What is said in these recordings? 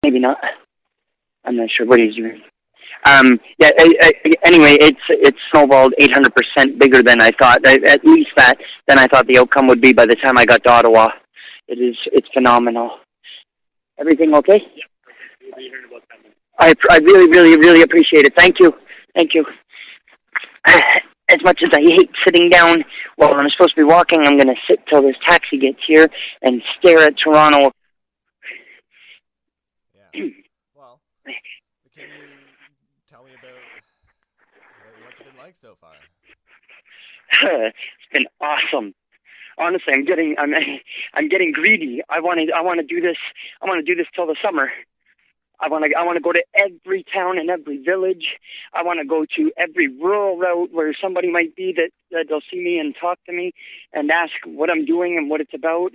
maybe not. I'm not sure what he's doing. Anyway, it's snowballed 800% bigger than I thought. At least that than I thought the outcome would be by the time I got to Ottawa. It's phenomenal. Everything okay? I really, really, really appreciate it. Thank you. Thank you. As much as I hate sitting down while I'm supposed to be walking, I'm going to sit till this taxi gets here and stare at Toronto. Yeah. Well, can you tell me about what's it been like so far? It's been awesome. Honestly, I'm getting greedy. I want to do this. I want to do this till the summer. I want to go to every town and every village. I want to go to every rural route where somebody might be that they'll see me and talk to me and ask what I'm doing and what it's about.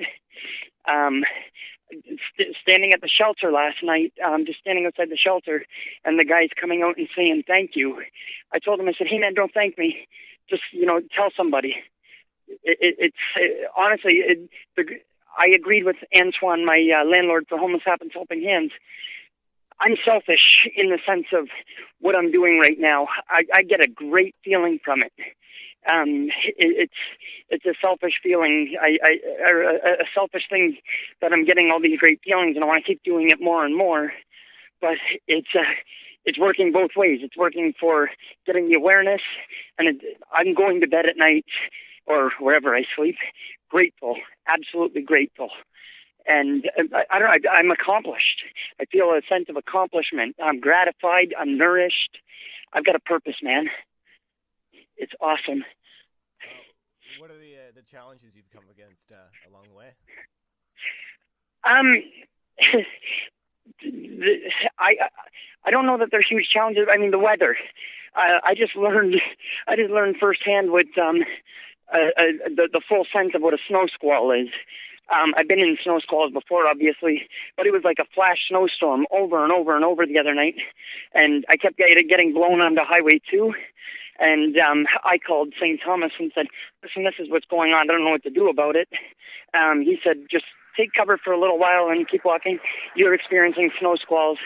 Standing at the shelter last night, just standing outside the shelter, and the guy's coming out and saying thank you. I told him, I said, hey man, don't thank me. Just, tell somebody. Honestly, I agreed with Antoine, my landlord for Homeless Happens Helping Hands. I'm selfish in the sense of what I'm doing right now. I get a great feeling from it. It's a selfish feeling. A selfish thing that I'm getting all these great feelings, and I want to keep doing it more and more. But it's working both ways. It's working for getting the awareness, and I'm going to bed at night or wherever I sleep, grateful, absolutely grateful. And I'm accomplished. I feel a sense of accomplishment. I'm gratified. I'm nourished. I've got a purpose, man. It's awesome. What are the challenges you've come against along the way? I don't know that they're huge challenges. I mean, the weather. I just learned firsthand what the full sense of what a snow squall is. I've been in snow squalls before, obviously, but it was like a flash snowstorm over and over and over the other night, and I kept getting blown onto Highway 2, and I called St. Thomas and said, listen, this is what's going on. I don't know what to do about it. He said, just take cover for a little while and keep walking. You're experiencing snow squalls.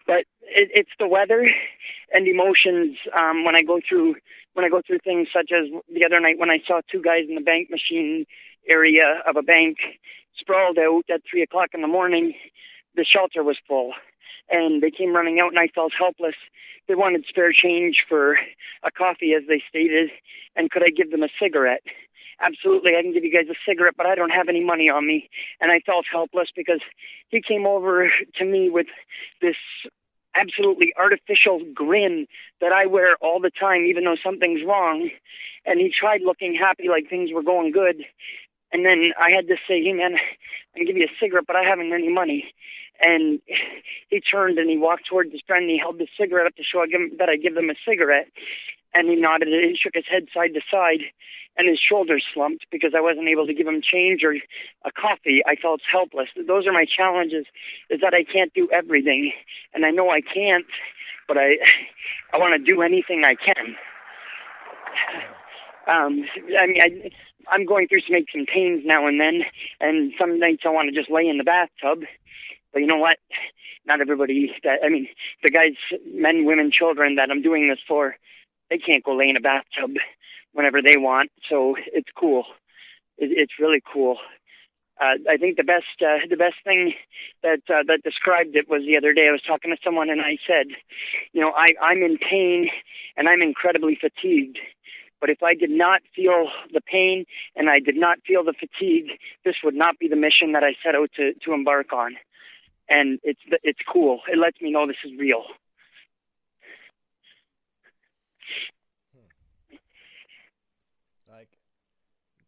But it's the weather and emotions when I go through things such as the other night when I saw two guys in the bank machine area of a bank sprawled out at 3 o'clock in the morning. The shelter was full, and they came running out, and I felt helpless. They wanted spare change for a coffee, as they stated, and could I give them a cigarette? Absolutely, I can give you guys a cigarette, but I don't have any money on me. And I felt helpless because he came over to me with this absolutely artificial grin that I wear all the time, even though something's wrong. And he tried looking happy, like things were going good. And then I had to say, hey, man, I can give you a cigarette, but I haven't any money. And he turned and he walked towards his friend and he held the cigarette up to show that I give them a cigarette. And he nodded and he shook his head side to side, and his shoulders slumped because I wasn't able to give him change or a coffee. I felt helpless. Those are my challenges, is that I can't do everything. And I know I can't, but I want to do anything I can. I'm going through some aches and pains now and then, and some nights I want to just lay in the bathtub. But you know what? Not everybody, the guys, men, women, children that I'm doing this for, they can't go lay in a bathtub whenever they want, so it's cool. It's really cool. I think the best thing that described it was the other day. I was talking to someone and I said, I'm in pain and I'm incredibly fatigued. But if I did not feel the pain and I did not feel the fatigue, this would not be the mission that I set out to embark on. And it's cool. It lets me know this is real.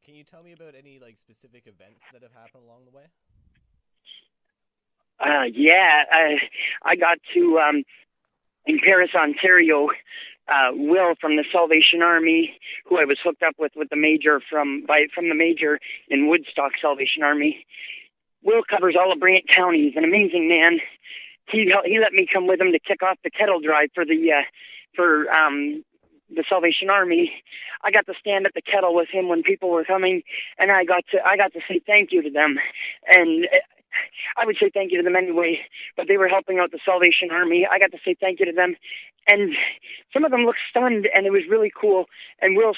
Can you tell me about any specific events that have happened along the way? I got to in Paris, Ontario. Will from the Salvation Army, who I was hooked up with the major from the major in Woodstock Salvation Army. Will covers all of Brant County. He's an amazing man. He let me come with him to kick off the kettle drive for the Salvation Army. I got to stand at the kettle with him when people were coming, and I got to say thank you to them. And I would say thank you to them anyway, but they were helping out the Salvation Army. I got to say thank you to them, and some of them looked stunned, and it was really cool. And Will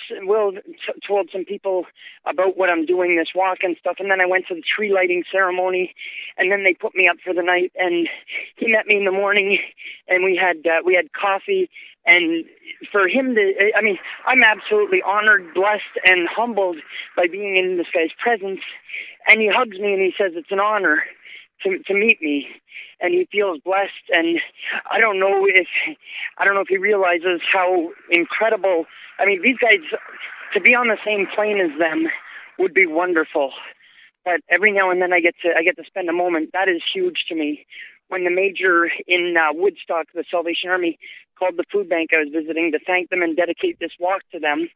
told some people about what I'm doing, this walk and stuff, and then I went to the tree lighting ceremony, and then they put me up for the night, and he met me in the morning, and we had coffee, and for him to, I mean, I'm absolutely honored, blessed, and humbled by being in this guy's presence, and he hugs me and he says it's an honor to meet me, and he feels blessed, and I don't know if he realizes how incredible. I mean, these guys, to be on the same plane as them would be wonderful, but every now and then I get to spend a moment. That is huge to me. When the major in Woodstock, the Salvation Army, called the food bank I was visiting to thank them and dedicate this walk to them,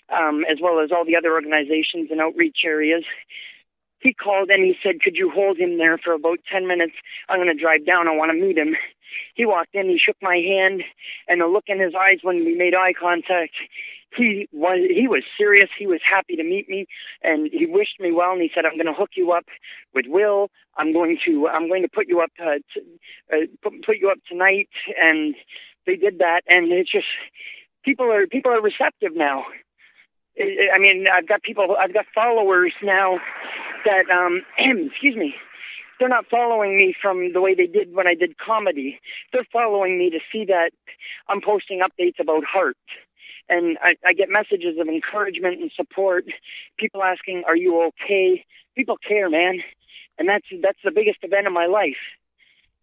as well as all the other organizations and outreach areas, he called and he said, could you hold him there for about 10 minutes? I'm going to drive down. I want to meet him. He walked in, he shook my hand, and the look in his eyes when we made eye contact, he was serious. He was happy to meet me, and he wished me well, and he said, I'm going to hook you up with Will. I'm going to put you up put you up tonight, and they did that, and it's just people are receptive now. I mean, I've got followers now that, excuse me, they're not following me from the way they did when I did comedy. They're following me to see that I'm posting updates about heart. And I get messages of encouragement and support, people asking, are you okay? People care, man. And that's the biggest event of my life.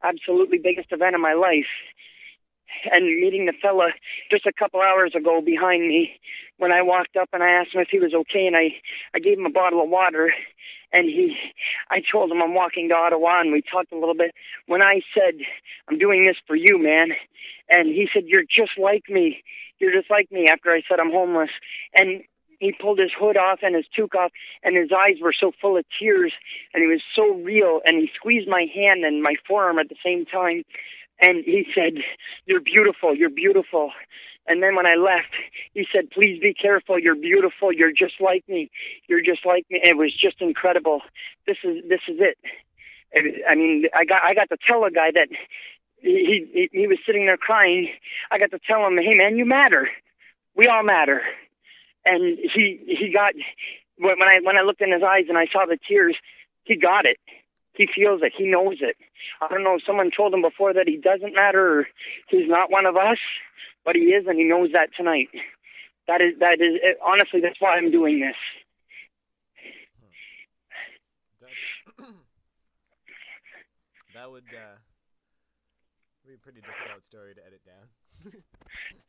Absolutely biggest event of my life. And meeting the fella just a couple hours ago behind me, when I walked up and I asked him if he was okay, and I gave him a bottle of water, and I told him I'm walking to Ottawa, and we talked a little bit. When I said, I'm doing this for you, man, and he said, you're just like me. You're just like me, after I said I'm homeless. And he pulled his hood off and his toque off, and his eyes were so full of tears, and he was so real, and he squeezed my hand and my forearm at the same time. And he said, you're beautiful, you're beautiful. And then when I left, he said, please be careful, you're beautiful, you're just like me, you're just like me. It was just incredible. This is it. I mean, I got to tell a guy that he was sitting there crying. I got to tell him, hey man, you matter. We all matter. And he got, when I looked in his eyes and I saw the tears, he got it. He feels it. He knows it. I don't know if someone told him before that he doesn't matter or he's not one of us, but he is, and he knows that tonight. That is honestly, that's why I'm doing this. That would be a pretty difficult story to edit down.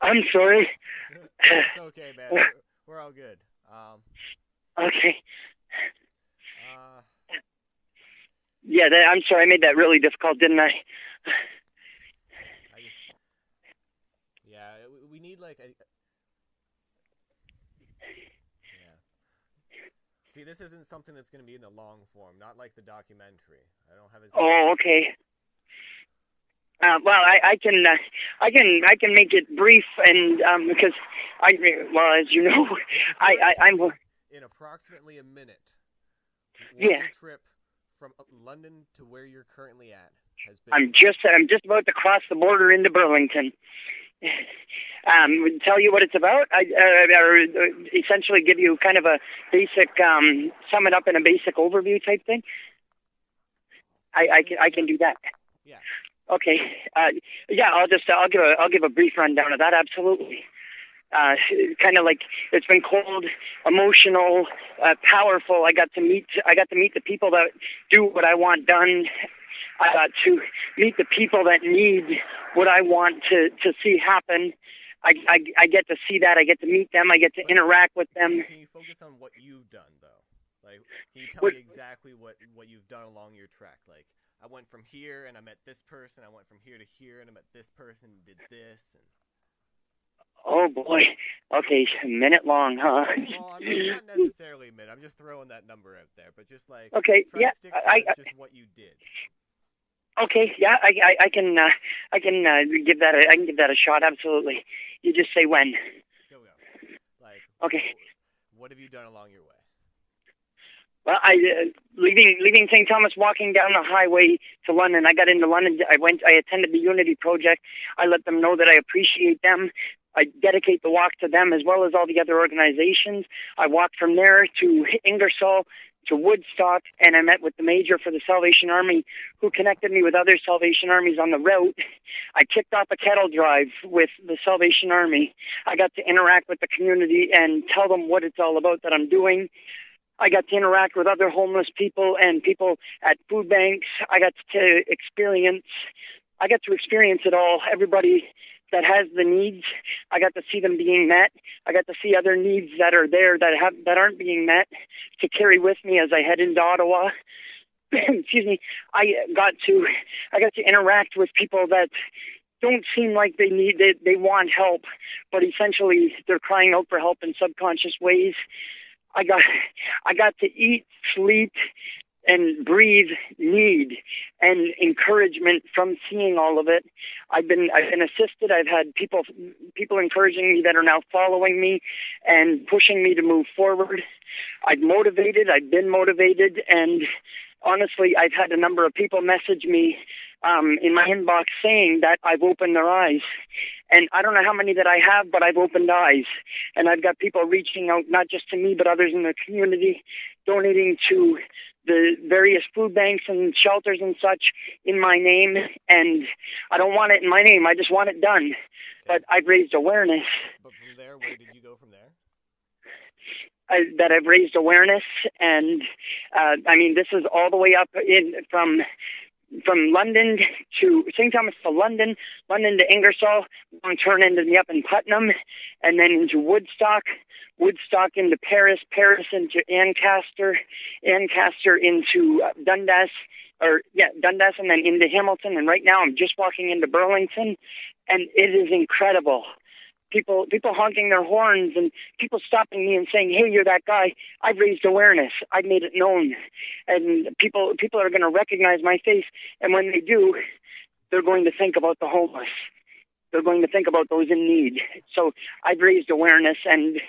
I'm sorry. It's okay, man. We're all good. Okay. Yeah, I'm sorry. I made that really difficult, didn't I? We need like a. Yeah. See, this isn't something that's going to be in the long form, not like the documentary. I don't have as. Oh, okay. Well, I can make it brief, and because as you know, I'm in approximately a minute. Yeah. Trip from London to where you're currently at has been. I'm just about to cross the border into Burlington. Tell you what it's about. Or essentially give you kind of a basic sum it up in a basic overview type thing. I can do that. Yeah. Okay. Yeah. I'll give a brief rundown of that. Absolutely. Kind of like it's been cold, emotional, powerful. I got to meet the people that do what I want done. I got to meet the people that need what I want to see happen. I get to see that. I get to meet them. I get to interact with them. Can you focus on what you've done, though? Like, can you tell me exactly what you've done along your track? Like, I went from here and I met this person. I went from here to here and I met this person and did this. And... Oh boy. Okay, a minute long, huh? Well, I mean, not necessarily a minute. I'm just throwing that number out there, but just like okay, try to stick to just what you did. Okay, yeah, I can give that a shot. Absolutely. You just say when. Go. Like, okay. What have you done along your way? Well, leaving St. Thomas, walking down the highway to London. I got into London. I attended the Unity Project. I let them know that I appreciate them. I dedicate the walk to them as well as all the other organizations. I walked from there to Ingersoll, to Woodstock, and I met with the major for the Salvation Army, who connected me with other Salvation Armies on the route. I kicked off a cattle drive with the Salvation Army. I got to interact with the community and tell them what it's all about that I'm doing. I got to interact with other homeless people and people at food banks. I got to experience it all. Everybody that has the needs, I got to see them being met. I got to see other needs that are there that aren't being met to carry with me as I head into Ottawa. Excuse me. I got to interact with people that don't seem like they want help, but essentially they're crying out for help in subconscious ways. I got to eat, sleep, and breathe need and encouragement from seeing all of it. I've been assisted. I've had people encouraging me that are now following me and pushing me to move forward. I've been motivated, and honestly, I've had a number of people message me in my inbox saying that I've opened their eyes. And I don't know how many that I have, but I've opened eyes. And I've got people reaching out, not just to me, but others in the community, donating to the various food banks and shelters and such in my name. And I don't want it in my name. I just want it done. But I've raised awareness. But from there, where did you go from there? That I've raised awareness. And, this is all the way up from London to St. Thomas to London to Ingersoll, long turn into up in Putnam, and then into Woodstock into Paris into Ancaster into Dundas, and then into Hamilton. And right now I'm just walking into Burlington, and it is incredible. People honking their horns and people stopping me and saying, "Hey, you're that guy." I've raised awareness. I've made it known. And people are going to recognize my face. And when they do, they're going to think about the homeless. They're going to think about those in need. So I've raised awareness, and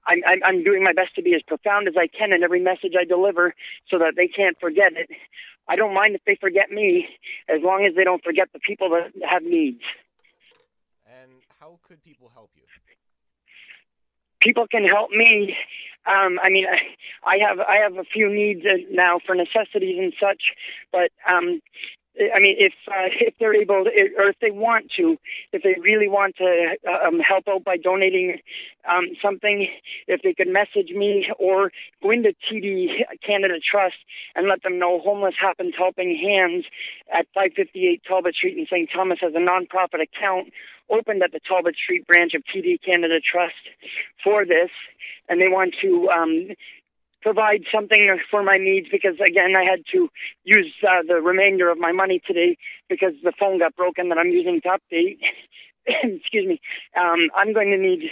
I'm doing my best to be as profound as I can in every message I deliver so that they can't forget it. I don't mind if they forget me, as long as they don't forget the people that have needs. And how could people help you? People can help me. I have a few needs now for necessities and such, but if they're able to, or if they want to, if they really want to help out by donating something, if they could message me or go into TD Canada Trust and let them know Homeless Happens Helping Hands at 558 Talbot Street in St. Thomas has a nonprofit account opened at the Talbot Street branch of TD Canada Trust for this, and they want to provide something for my needs, because again I had to use the remainder of my money today because the phone got broken that I'm using to update. Excuse me. I'm going to need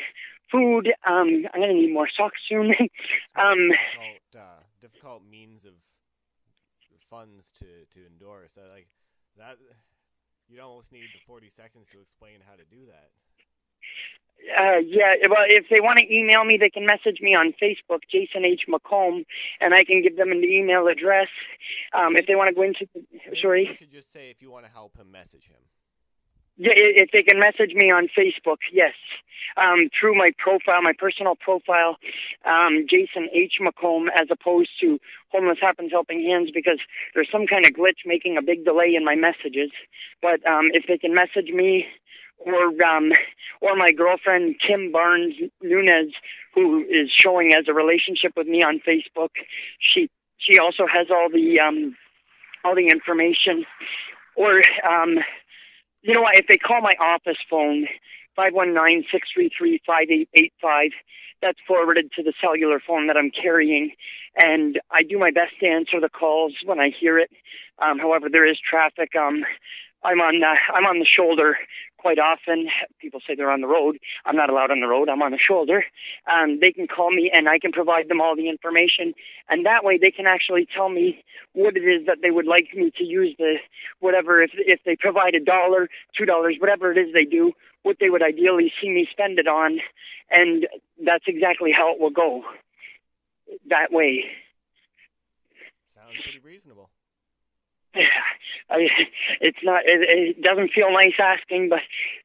food. I'm going to need more socks soon. Difficult means of funds to endure. So like that, you'd almost need the 40 seconds to explain how to do that. Well, if they want to email me, they can message me on Facebook, Jason H. McComb, and I can give them an email address. If they want to go into... Sorry? You should just say if you want to help him, message him. Yeah, if they can message me on Facebook, yes. Through my profile, my personal profile, Jason H. McComb, as opposed to Homeless Happens Helping Hands, because there's some kind of glitch making a big delay in my messages. But if they can message me, or my girlfriend Kim Barnes Nunez, who is showing as a relationship with me on Facebook. She also has all the information. Or you know what? If they call my office phone, 519-633-5885, that's forwarded to the cellular phone that I'm carrying, and I do my best to answer the calls when I hear it. However, there is traffic. I'm on the shoulder quite often. People say they're on the road. I'm not allowed on the road. I'm on the shoulder. They can call me, and I can provide them all the information. And that way they can actually tell me what it is that they would like me to use the whatever. If they provide $1, $2, whatever it is they do, what they would ideally see me spend it on. And that's exactly how it will go. That way. Sounds pretty reasonable. It's not. It doesn't feel nice asking, but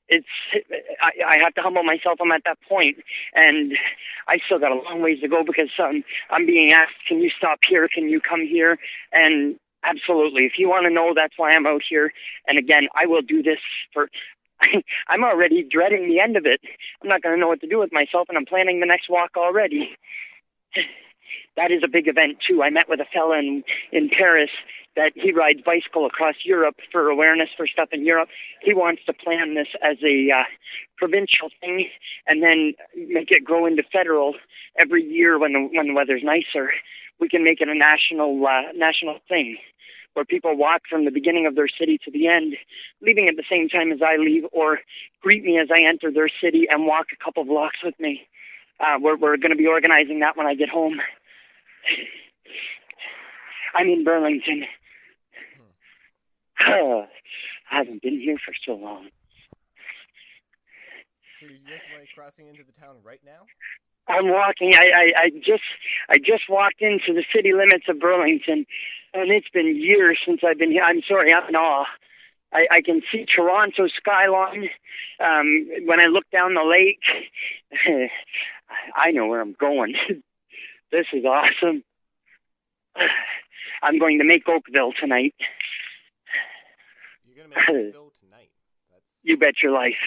I have to humble myself. I'm at that point, and I still got a long ways to go because I'm being asked, "Can you stop here? Can you come here?" And absolutely, if you want to know, that's why I'm out here. And again, I will do this for. I'm already dreading the end of it. I'm not going to know what to do with myself, and I'm planning the next walk already. That is a big event too. I met with a fella in Paris that he rides bicycle across Europe for awareness for stuff in Europe. He wants to plan this as a provincial thing and then make it grow into federal every year when the weather's nicer. We can make it a national thing where people walk from the beginning of their city to the end, leaving at the same time as I leave, or greet me as I enter their city and walk a couple blocks with me. We're going to be organizing that when I get home. I'm in Burlington. I haven't been here for so long. So you're just like crossing into the town right now? I'm walking. I just walked into the city limits of Burlington, and it's been years since I've been here. I'm sorry, I'm in awe. I can see Toronto's skyline. When I look down the lake, I know where I'm going. This is awesome. I'm going to make Oakville tonight. You're going to make Oakville tonight? You bet your life.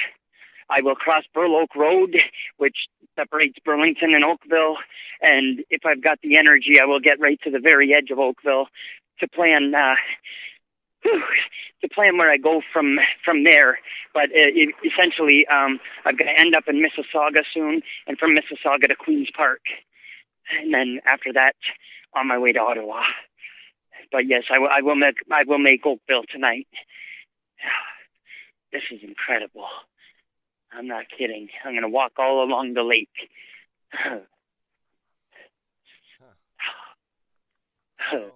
I will cross Burl Oak Road, which separates Burlington and Oakville, and if I've got the energy, I will get right to the very edge of Oakville to plan where I go from there. But essentially, I'm going to end up in Mississauga soon, and from Mississauga to Queen's Park. And then after that, on my way to Ottawa. But yes, I will make Oakville tonight. This is incredible. I'm not kidding. I'm going to walk all along the lake. So,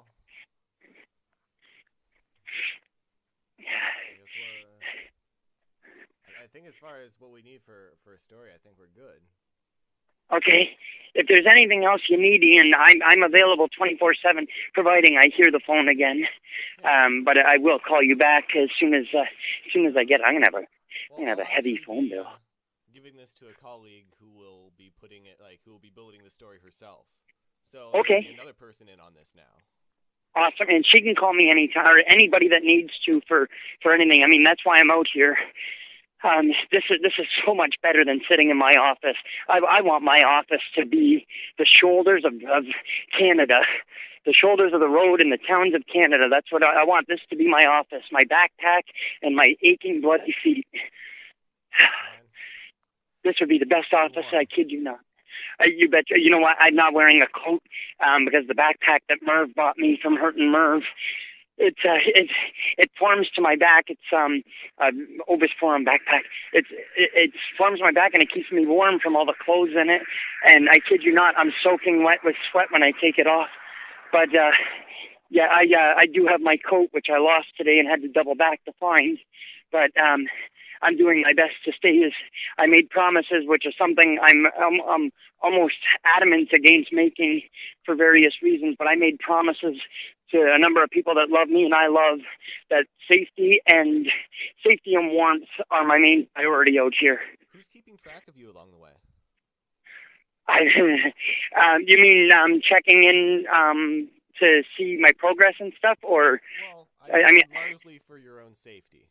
I think as far as what we need for a story, I think we're good. Okay. If there's anything else you need, Ian, I'm available 24/7, providing I hear the phone again. But I will call you back as soon as I get it. I'm gonna have a heavy phone bill. Giving this to a colleague who will be who will be building the story herself. So okay, there'll be another person in on this now. Awesome, and she can call me anytime, or anybody that needs to for anything. I mean, that's why I'm out here. This is so much better than sitting in my office. I want my office to be the shoulders of Canada, the shoulders of the road in the towns of Canada. That's what I want this to be, my office, my backpack, and my aching, bloody feet. This would be the best office, I kid you not. You betcha. You know what? I'm not wearing a coat because the backpack that Merv bought me from Hurtin' Merv, it forms to my back. It's Obis Forum backpack. It forms my back and it keeps me warm from all the clothes in it. And I kid you not, I'm soaking wet with sweat when I take it off. But yeah, I do have my coat, which I lost today and had to double back to find. But I'm doing my best to stay as I made promises, which is something I'm almost adamant against making for various reasons. But I made promises to a number of people that love me and I love, that safety and warmth are my main priority out here. Who's keeping track of you along the way? You mean checking in to see my progress and stuff, or? Well, I mean largely for your own safety.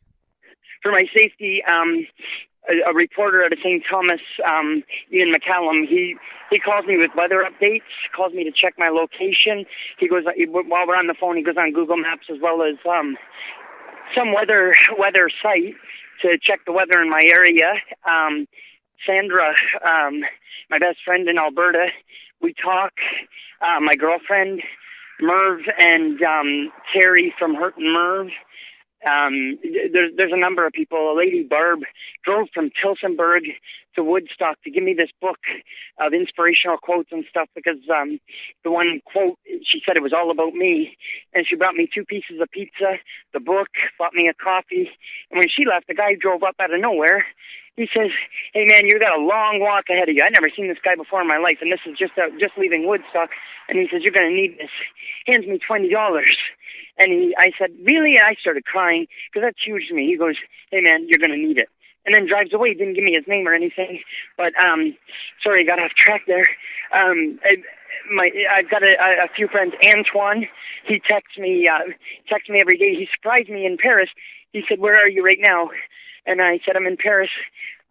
For my safety, a reporter at St. Thomas, Ian McCallum, he calls me with weather updates, calls me to check my location. He goes, while we're on the phone, he goes on Google Maps as well as some weather site to check the weather in my area. Sandra, my best friend in Alberta, we talk. My girlfriend, Merv, and Terry from Hurtin' Merv. There's a number of people. A lady, Barb, drove from Tilsonburg to Woodstock to give me this book of inspirational quotes and stuff because the one quote, she said it was all about me. And she brought me 2 pieces of pizza, the book, bought me a coffee. And when she left, the guy drove up out of nowhere. He says, "Hey, man, you got a long walk ahead of you. I've never seen this guy before in my life, and this is just leaving Woodstock. And he says, "You're going to need this." Hands me $20. And I said, "Really?" And I started crying because that's huge to me. He goes, "Hey, man, you're going to need it." And then drives away. Didn't give me his name or anything. But, sorry, I got off track there. I've got a few friends. Antoine, he texts me every day. He surprised me in Paris. He said, "Where are you right now?" And I said, "I'm in Paris."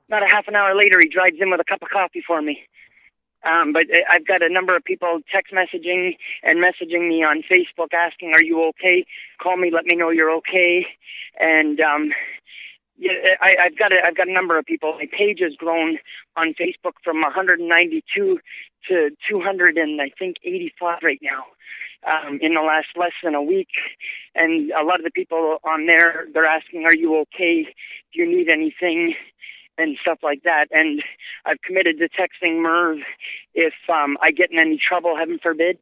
Not a half an hour later, he drives in with a cup of coffee for me. But I've got a number of people text messaging and messaging me on Facebook asking, "Are you okay? Call me, let me know you're okay." And I've got a number of people. My page has grown on Facebook from 192 to 200 and I think 85 right now. In the last less than a week. And a lot of the people on there, they're asking, "Are you okay? Do you need anything?" and stuff like that. And I've committed to texting Merv if I get in any trouble, heaven forbid.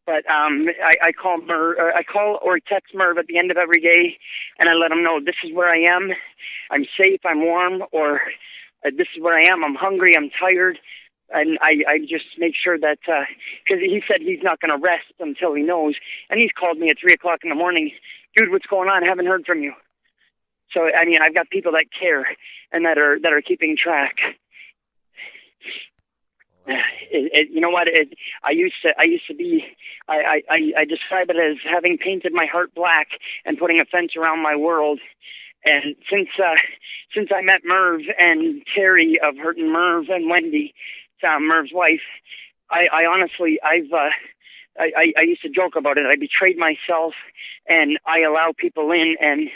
But I call or text Merv at the end of every day, and I let him know this is where I am. I'm safe, I'm warm, or this is where I am. I'm hungry, I'm tired. And I just make sure that, because he said he's not going to rest until he knows. And he's called me at 3 o'clock in the morning. "Dude, what's going on? I haven't heard from you." So, I mean, I've got people that care and that are keeping track. You know what? I used to be. I describe it as having painted my heart black and putting a fence around my world. And since I met Merv and Terry of Hurt and Merv and Wendy, Merv's wife, I honestly I used to joke about it. I betrayed myself, and I allow people in, and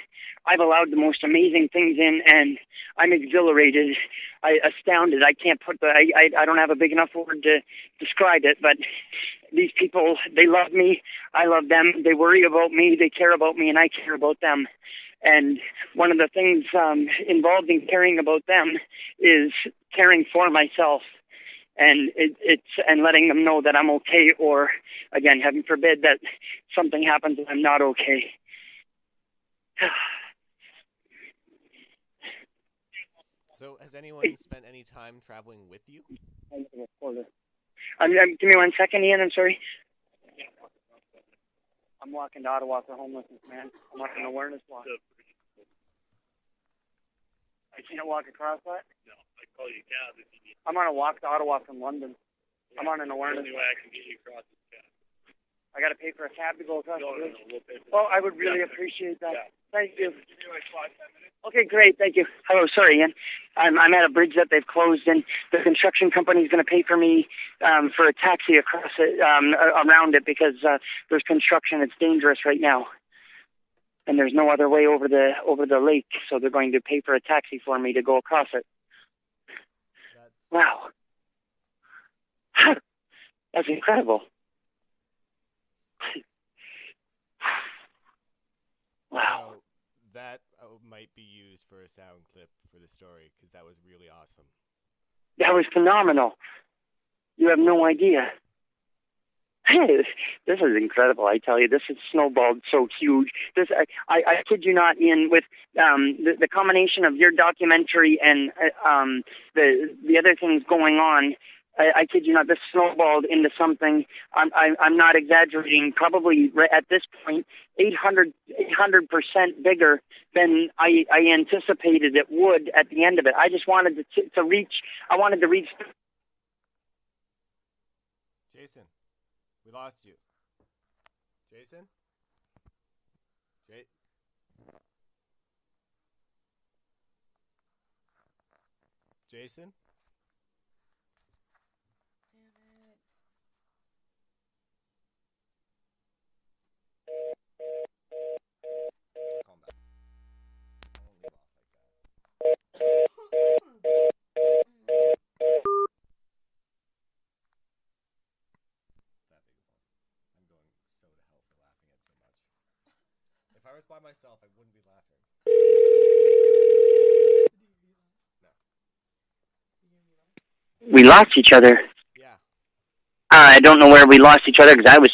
I've allowed the most amazing things in, and I'm exhilarated, astounded. I can't put I don't have a big enough word to describe it, but these people, they love me, I love them, they worry about me, they care about me, and I care about them. And one of the things involved in caring about them is caring for myself, and and letting them know that I'm okay, or again, heaven forbid that something happens and I'm not okay. So, has anyone spent any time traveling with you? Give me 1 second, Ian. I'm sorry. I'm walking to Ottawa for homelessness, man. I'm on an awareness walk. I can't walk across that? No, I call you cab if you need. I'm on a walk to Ottawa from London. Yeah, I'm on an awareness walk. The only way I can get you across is cab. I got to pay for a cab to go across the bridge? No, we'll pay for that. Oh, I would really appreciate that. Yeah. Thank you. Give me like 5-10 minutes. Okay, great. Thank you. Hello, sorry, Ian. I'm at a bridge that they've closed, and the construction company is going to pay for me for a taxi across it, around it, because there's construction. It's dangerous right now, and there's no other way over the lake, so they're going to pay for a taxi for me to go across it. Wow. That's incredible. Wow. So that might be used for a sound clip for the story, because that was really awesome. That was phenomenal. You have no idea. Hey, this is incredible. I tell you, this has snowballed so huge. I kid you not, Ian, with the combination of your documentary and the other things going on. I kid you not, this snowballed into something, I'm not exaggerating, probably at this point, 800% bigger than I anticipated it would at the end of it. I just wanted to reach. Jason, we lost you. Jason? Jason? If I was by myself, I wouldn't be laughing. We lost each other. Yeah. I don't know where we lost each other, because I was